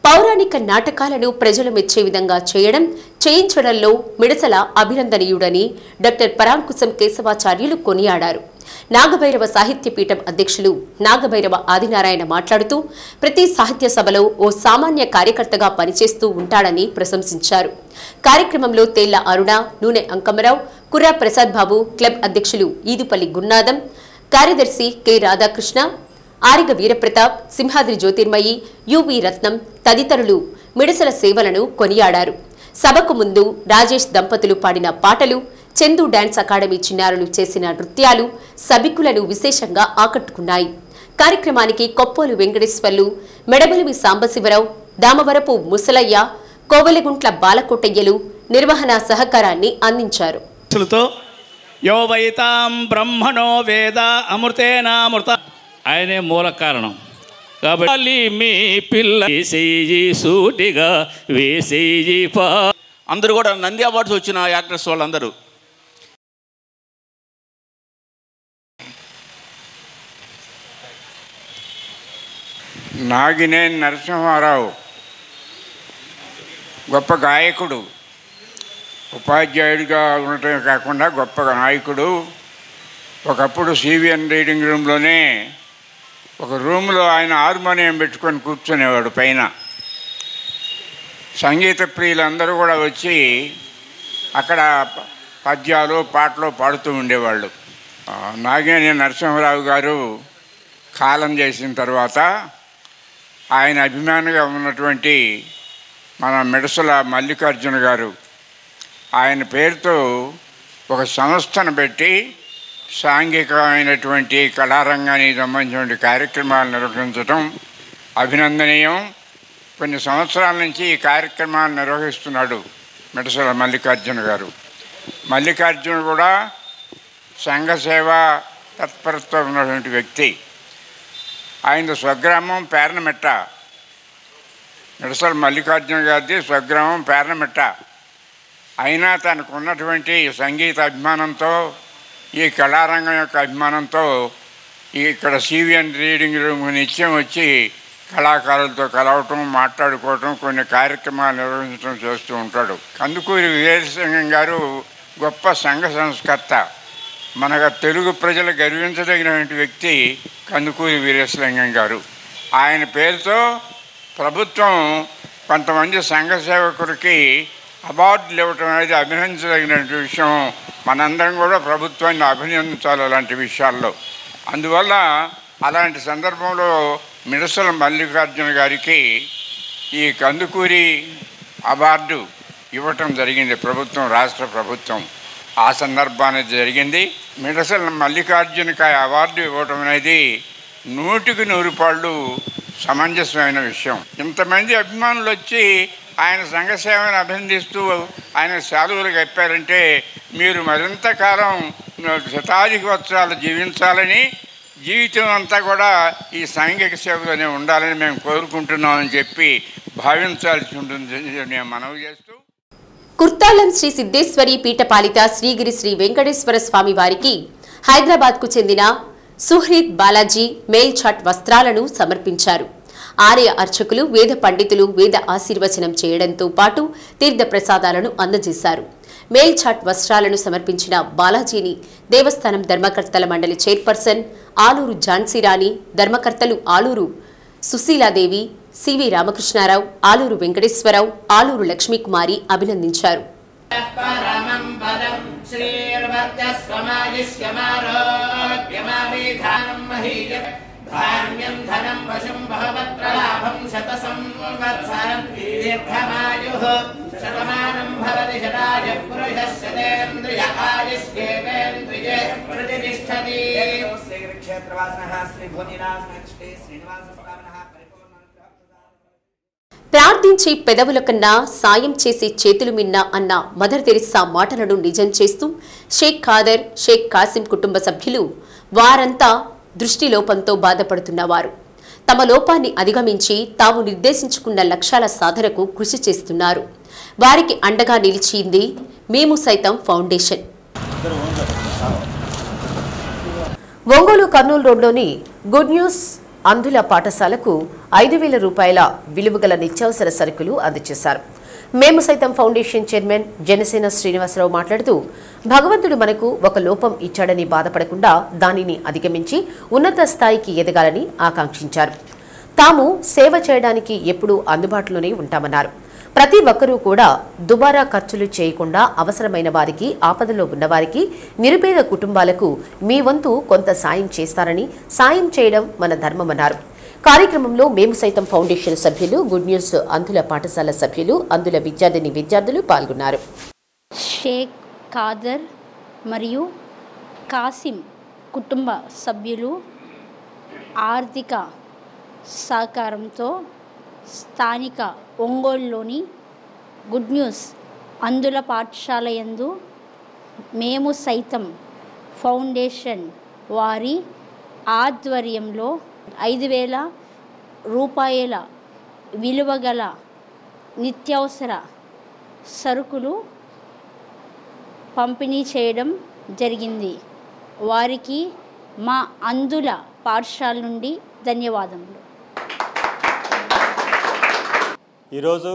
పౌరాణిక నాటకాలను ప్రజలు మెచ్చే విధంగా చేయించడంలో మిడసల అభినందనీయుడని డాక్టర్ పరాంకుశం కేశవాచార్యులు కొనియాడారు. నాగభైరవ సాహిత్య పీఠం అధ్యక్షులు నాగభైరవ ఆదినారాయణ మాట్లాడుతూ ప్రతి సాహిత్య సభలో ఓ సామాన్య కార్యకర్తగా పనిచేస్తూ ఉంటాడని ప్రశంసించారు. కార్యక్రమంలో తేళ్ల అరుణ, నూనె అంకమరావు, కుర్రా ప్రసాద్ బాబు, క్లబ్ అధ్యక్షులు ఈదుపల్లి గున్నాదం, కార్యదర్శి కె రాధాకృష్ణ, ఆరిగ వీరప్రతాప్, సింహాద్రి జ్యోతిర్మయి, యువి రత్నం తదితరులు మిడసల సేవలను కొనియాడారు. సభకు ముందు రాజేష్ దంపతులు పాడిన పాటలు, చందు డాన్స్ అకాడమీ చిన్నారులు చేసిన నృత్యాలు సభికులను విశేషంగా ఆకట్టుకున్నాయి. కార్యక్రమానికి కొప్పోలు వెంకటేశ్వర్లు, మెడబలిమి సాంబశివరావు, దామవరపు ముసలయ్య, కోవెలగుంట్ల బాలకోటయ్యలు నిర్వహణ సహకారాన్ని అందించారు. ఆయనే మూల కారణం కాబట్టి మీ పిల్ల సూటిగా వేసేయి. అందరూ కూడా నంది అవార్డ్స్ వచ్చిన యాక్టర్స్ వాళ్ళందరూ నాగినేని నరసింహారావు గొప్ప గాయకుడు, ఉపాధ్యాయుడిగా ఉండటమే కాకుండా గొప్ప నాయకుడు. ఒకప్పుడు సిబిఎన్ రీడింగ్ రూమ్లోనే ఒక రూమ్లో ఆయన హార్మోనియం పెట్టుకొని కూర్చునేవాడు. పైన సంగీత ప్రియులందరూ కూడా వచ్చి అక్కడ పద్యాలు పాటలు పాడుతూ ఉండేవాళ్ళు. నాగినేని నరసింహారావు గారు కాలం చేసిన తర్వాత ఆయన అభిమానిగా ఉన్నటువంటి మన మిడసల మల్లికార్జున గారు ఆయన పేరుతో ఒక సంస్థను పెట్టి సాంఘికమైనటువంటి కళారంగానికి సంబంధించిన కార్యక్రమాలు నిర్వహించడం అభినందనీయం. కొన్ని సంవత్సరాల నుంచి ఈ కార్యక్రమాలు నిర్వహిస్తున్నాడు మిడసల మల్లికార్జున గారు. మల్లికార్జున కూడా సంఘ సేవ తత్పరత ఉన్నటువంటి వ్యక్తి. ఆయన స్వగ్రామం పేర్నమెట్ట. మిడసల మల్లికార్జున గారిది స్వగ్రామం పేర్నమెట్ట. అయినా తనకు ఉన్నటువంటి సంగీత అభిమానంతో, ఈ కళారంగం యొక్క అభిమానంతో ఇక్కడ సిబిఎన్ రీడింగ్ రూమ్ నిత్యం వచ్చి కళాకారులతో కలవటం, మాట్లాడుకోవటం, కొన్ని కార్యక్రమాలు నిర్వహించడం చేస్తూ ఉంటాడు. కందుకూరి వీరేశలింగం గారు గొప్ప సంఘ సంస్కర్త. మన తెలుగు ప్రజలు గర్వించదగినటువంటి వ్యక్తి కందుకూరి వీరేశలింగం గారు. ఆయన పేరుతో ప్రభుత్వం కొంతమంది సంఘ సేవకులకి అవార్డులు ఇవ్వటం అనేది అభినందించదగిన విషయం. మనందరం కూడా ప్రభుత్వాన్ని అభినందించాలి అలాంటి విషయాల్లో. అందువల్ల అలాంటి సందర్భంలో మిడసల మల్లికార్జున గారికి ఈ కందుకూరి అవార్డు ఇవ్వటం జరిగింది ప్రభుత్వం, రాష్ట్ర ప్రభుత్వం. ఆ సందర్భాన్ని జరిగింది. మిడసల మల్లికార్జునకి అవార్డు ఇవ్వటం అనేది 100కి 100 పాళ్ళు సమంజసమైన విషయం. ఇంతమంది అభిమానులు వచ్చి ఆయన సంఘ సేవను అభినందిస్తూ ఆయన సెలవులు కప్పారంటే మీరు మరింత కాలం శతాధిక వత్సరాలు జీవించాలని జీవితం అంతా కూడా ఈ సాంఘిక సేవలోనే ఉండాలని మేము కోరుకుంటున్నామని చెప్పి భావించాల్సి ఉంటుంది నేను మనవి చేస్తూ కుర్తాలం శ్రీ సిద్ధేశ్వరి పీఠపాలిత శ్రీగిరి శ్రీ వెంకటేశ్వర స్వామి వారికి హైదరాబాద్కు చెందిన సుహ్రీద్ బాలాజీ మేల్ఛాట్ వస్త్రాలను సమర్పించారు. ఆలయ అర్చకులు వేద పండితులు వేద ఆశీర్వచనం చేయడంతో పాటు తీర్థ ప్రసాదాలను అందజేశారు. మేల్ఛాట్ వస్త్రాలను సమర్పించిన బాలాజీని దేవస్థానం ధర్మకర్తల మండలి చైర్పర్సన్ ఆలూరు ఝాన్సీరాణి, ధర్మకర్తలు ఆలూరు సుశీలాదేవి, సివి రామకృష్ణారావు, ఆలూరు వెంకటేశ్వరరావు, ఆలూరు లక్ష్మీకుమారి అభినందించారు. ప్రార్థించే పెదవుల కన్నా సాయం చేసే చేతులు మిన్నా అన్న మదర్ తెరిస్సా మాటలను నిజం చేస్తూ షేక్ ఖాదర్, షేక్ కాసిం కుటుంబ సభ్యులు వారంతా దృష్టిలోపంతో బాధపడుతున్నవారు. తమ లోపాన్ని అధిగమించి తాము నిర్దేశించుకున్న లక్ష్యాల సాధనకు కృషి చేస్తున్నారు. వారికి అండగా నిలిచింది మేము సైతం ఫౌండేషన్. ఒంగోలు కర్నూలు రోడ్లోని గుడ్ న్యూస్ అంధుల పాఠశాలకు 5,000 రూపాయల విలువగల నిత్యావసర సరుకులు అందజేశారు. మేము సైతం ఫౌండేషన్ చైర్మన్ జనసేన శ్రీనివాసరావు మాట్లాడుతూ భగవంతుడు మనకు ఒక లోపం ఇచ్చాడని బాధపడకుండా దానిని అధిగమించి ఉన్నత స్థాయికి ఎదగాలని ఆకాంక్షించారు. తాము సేవ చేయడానికి ఎప్పుడూ అందుబాటులోనే ఉంటామన్నారు. ప్రతి ఒక్కరూ కూడా దుబారా ఖర్చులు చేయకుండా అవసరమైన వారికి, ఆపదలో ఉన్నవారికి, నిరుపేద కుటుంబాలకు మీ వంతు కొంత సాయం చేస్తారని, సాయం చేయడం మన ధర్మమన్నారు. కార్యక్రమంలో మేము సైతం ఫౌండేషన్ సభ్యులు, గుడ్ న్యూస్ అంధుల పాఠశాల సభ్యులు, అంధుల విద్యార్థులు పాల్గొన్నారు. షేక్ ఖాదర్ మరియు కాసిం కుటుంబ సభ్యులు ఆర్థిక సహకారంతో స్థానిక ఒంగోలులోని గుడ్ న్యూస్ అంధుల పాఠశాల యందు మేము సైతం ఫౌండేషన్ వారి ఆధ్వర్యంలో 5,000 రూపాయల విలువగల నిత్యావసర సరుకులు పంపిణీ చేయడం జరిగింది. వారికి మా అంధుల పాఠశాల నుండి ధన్యవాదములు. ఈరోజు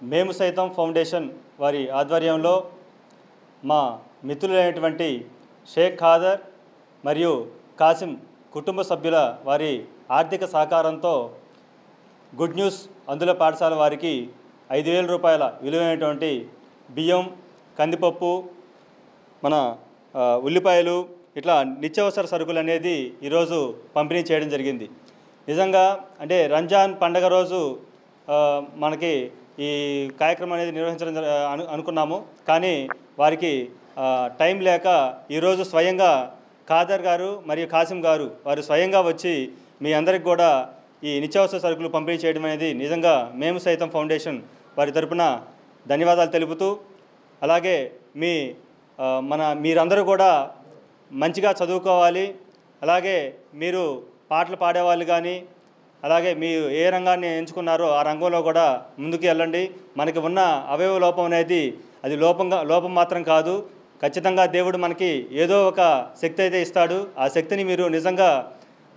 మేము సైతం ఫౌండేషన్ వారి ఆధ్వర్యంలో మా మిత్రులైనటువంటి షేక్ ఖాదర్ మరియు కాసిం కుటుంబ సభ్యుల వారి ఆర్థిక సహకారంతో గుడ్ న్యూస్ అంధుల పాఠశాల వారికి 5,000 రూపాయల విలువైనటువంటి బియ్యం, కందిపప్పు, మన ఉల్లిపాయలు ఇట్లా నిత్యావసర సరుకులు అనేది ఈరోజు పంపిణీ చేయడం జరిగింది. నిజంగా అంటే రంజాన్ పండగ రోజు మనకి ఈ కార్యక్రమం అనేది నిర్వహించడం అనుకున్నాము. కానీ వారికి టైం లేక ఈరోజు స్వయంగా ఖాదర్ గారు మరియు కాసిం గారు వారు స్వయంగా వచ్చి మీ అందరికి కూడా ఈ నిత్యావసర సరుకులు పంపిణీ చేయడం అనేది నిజంగా మేము సైతం ఫౌండేషన్ వారి తరపున ధన్యవాదాలు తెలుపుతూ, అలాగే మీరందరూ కూడా మంచిగా చదువుకోవాలి, అలాగే మీరు పాటలు పాడేవాళ్ళు కానీ అలాగే మీరు ఏ రంగాన్ని ఎంచుకున్నారో ఆ రంగంలో కూడా ముందుకు వెళ్ళండి. మనకి ఉన్న అవయవ లోపం అనేది అది లోపం మాత్రం కాదు, ఖచ్చితంగా దేవుడు మనకి ఏదో ఒక శక్తి అయితే ఇస్తాడు. ఆ శక్తిని మీరు నిజంగా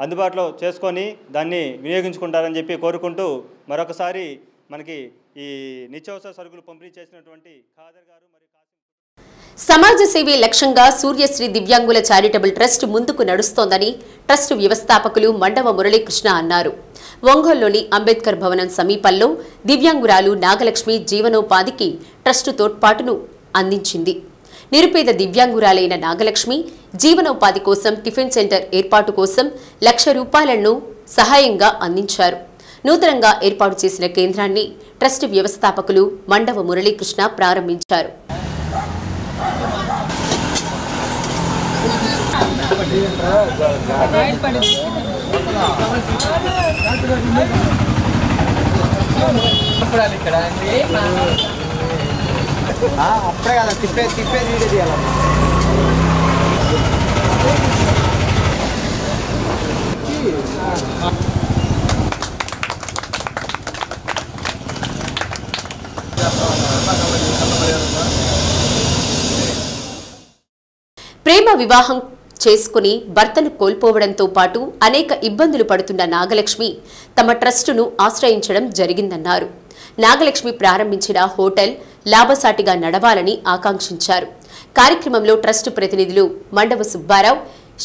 అందుబాటులో చేసుకొని దాన్ని వినియోగించుకుంటారని చెప్పి కోరుకుంటూ మరొకసారి మనకి ఈ నిత్యావసర సరుకులు పంపిణీ చేసినటువంటి ఖాదర్ గారు మరియు సమాజ సేవే లక్ష్యంగా సూర్యశ్రీ దివ్యాంగుల చారిటబుల్ ట్రస్ట్ ముందుకు నడుస్తోందని ట్రస్ట్ వ్యవస్థాపకులు మండవ మురళీకృష్ణ అన్నారు. ఒంగోలులోని అంబేద్కర్ భవనం సమీపంలో దివ్యాంగురాలు నాగలక్ష్మి జీవనోపాధికి ట్రస్ట్ తోడ్పాటును అందించింది. నిరుపేద దివ్యాంగురాలైన నాగలక్ష్మి జీవనోపాధి కోసం టిఫిన్ సెంటర్ ఏర్పాటు కోసం 1,00,000 రూపాయలను సహాయంగా అందించారు. నూతనంగా ఏర్పాటు చేసిన కేంద్రాన్ని ట్రస్ట్ వ్యవస్థాపకులు మండవ మురళీకృష్ణ ప్రారంభించారు. అప్పుడే కదా తిప్పే వీడియో తీయాలి. ప్రేమ వివాహం చేసుకుని భర్తను కోల్పోవడంతో పాటు అనేక ఇబ్బందులు పడుతున్న నాగలక్ష్మి తమ ట్రస్టును ఆశ్రయించడం జరిగిందన్నారు. నాగలక్ష్మి ప్రారంభించిన హోటల్ లాభసాటిగా నడవాలని ఆకాంక్షించారు. కార్యక్రమంలో ట్రస్టు ప్రతినిధులు మండవ సుబ్బారావు,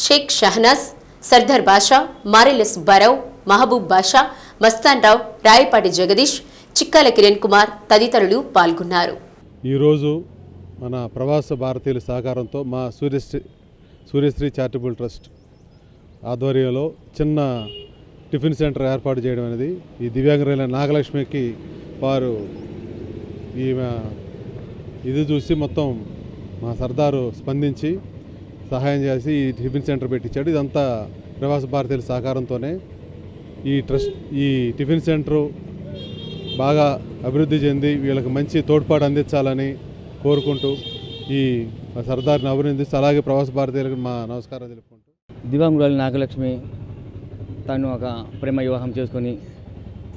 షేక్ షహనాజ్, సర్దార్ బాషా, మారెల్ల సుబ్బారావు, మహబూబ్ బాషా, మస్తాన్ రావు, రాయపాటి జగదీష్, చిక్కాల కిరణ్ కుమార్ తదితరులు పాల్గొన్నారు. ఈరోజు మన ప్రవాస భారతీయుల సహకారంతో మా సూర్యశ్రీ చారిటబుల్ ట్రస్ట్ ఆధ్వర్యంలో చిన్న టిఫిన్ సెంటర్ ఏర్పాటు చేయడం అనేది ఈ దివ్యాంగులైన నాగలక్ష్మికి వారు ఇది చూసి మొత్తం మా సర్దారు స్పందించి సహాయం చేసి ఈ టిఫిన్ సెంటర్ పెట్టించాడు. ఇదంతా ప్రవాస భారతీయుల సహకారంతోనే ఈ టిఫిన్ సెంటరు బాగా అభివృద్ధి చెంది వీళ్ళకి మంచి తోడ్పాటు అందించాలని కోరుకుంటూ ఈ సర్దార్ని అభినందిస్తూ అలాగే ప్రవాస భారతీయులకు మా నమస్కారం తెలుపుకుంటూ దివ్యాంగురాలు నాగలక్ష్మి తను ఒక ప్రేమ వివాహం చేసుకొని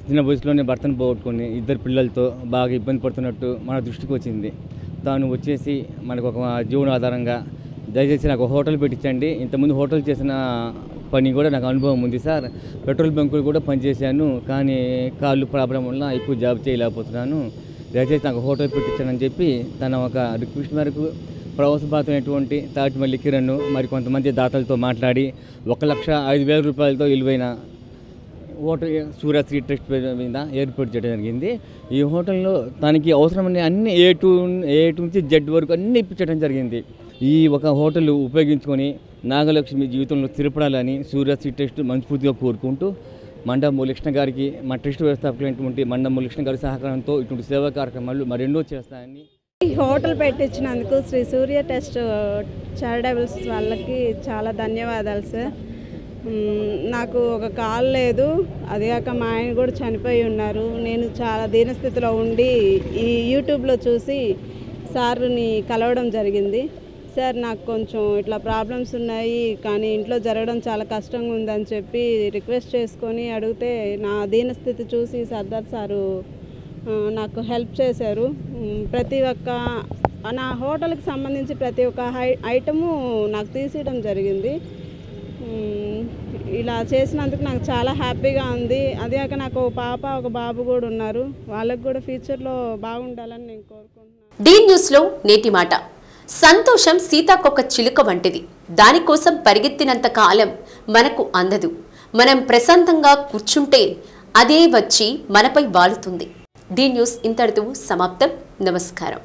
చిన్న వయసులోనే భర్తను పోగొట్టుకొని ఇద్దరు పిల్లలతో బాగా ఇబ్బంది పడుతున్నట్టు మన దృష్టికి వచ్చింది. తాను వచ్చేసి మనకు ఒక జీవనాధారంగా దయచేసి నాకు హోటల్ పెట్టించండి. ఇంతకుముందు హోటల్ చేసిన పని కూడా నాకు అనుభవం ఉంది సార్. పెట్రోల్ బంకులు కూడా పనిచేశాను, కానీ కాళ్ళు ప్రాబ్లం వల్ల ఎక్కువ జాబ్ చేయలేకపోతున్నాను. దయచేసి నాకు హోటల్ పెట్టించానని చెప్పి తన ఒక రిక్వెస్ట్ మేరకు ప్రవాస భారతమైనటువంటి తాటిమల్లి కిరణ్ మరి కొంతమంది దాతలతో మాట్లాడి 1,05,000 రూపాయలతో విలువైన హోటల్ సూర్యశ్రీ ట్రస్ట్ మీద ఏర్పాటు చేయడం జరిగింది. ఈ హోటల్లో తనకి అవసరమైన అన్ని ఏ నుంచి జెడ్ వరకు అన్ని ఇప్పించడం జరిగింది. ఈ ఒక హోటల్ ఉపయోగించుకొని నాగలక్ష్మి జీవితంలో స్థిరపడాలని సూర్యశ్రీ ట్రస్ట్ మనస్ఫూర్తిగా కోరుకుంటూ మండ మురళీకృష్ణ గారికి మా ట్రస్ట్ వ్యవస్థాపకులైనటువంటి మండ మురళీకృష్ణ గారి సహకారంతో ఇటువంటి సేవా కార్యక్రమాలు మరెన్నో చేస్తాయని హోటల్ పెట్టించినందుకు శ్రీ సూర్య ట్రస్ట్ చారిటబుల్స్ వాళ్ళకి చాలా ధన్యవాదాలు సార్. నాకు ఒక కాల్ లేదు, అదిగాక మా ఆయన కూడా చనిపోయి ఉన్నారు. నేను చాలా దీనస్థితిలో ఉండి ఈ యూట్యూబ్లో చూసి సార్ని కలవడం జరిగింది. సార్ నాకు కొంచెం ఇట్లా ప్రాబ్లమ్స్ ఉన్నాయి, కానీ ఇంట్లో జరగడం చాలా కష్టంగా ఉందని చెప్పి రిక్వెస్ట్ చేసుకొని అడిగితే నా దీనస్థితి చూసి సర్దార్ సారు నాకు హెల్ప్ చేశారు. ప్రతి ఒక్క నా హోటల్కి సంబంధించి ప్రతి ఒక్క ఐటము నాకు తీసేయడం జరిగింది. ఇలా చేసినందుకు నాకు చాలా హ్యాపీగా ఉంది. అదేకాక నాకు ఒక పాప ఒక బాబు కూడా ఉన్నారు. వాళ్ళకు కూడా ఫ్యూచర్లో బాగుండాలని నేను కోరుకుంటున్నాను. డి న్యూస్లో నేటి మాట. సంతోషం సీతాకొక చిలుక వంటిది. దానికోసం పరిగెత్తినంత కాలం మనకు అందదు. మనం ప్రశాంతంగా కూర్చుంటే అదే వచ్చి మనపై వాలుతుంది. డి న్యూస్ ఇంతటితో సమాప్తం. నమస్కారం.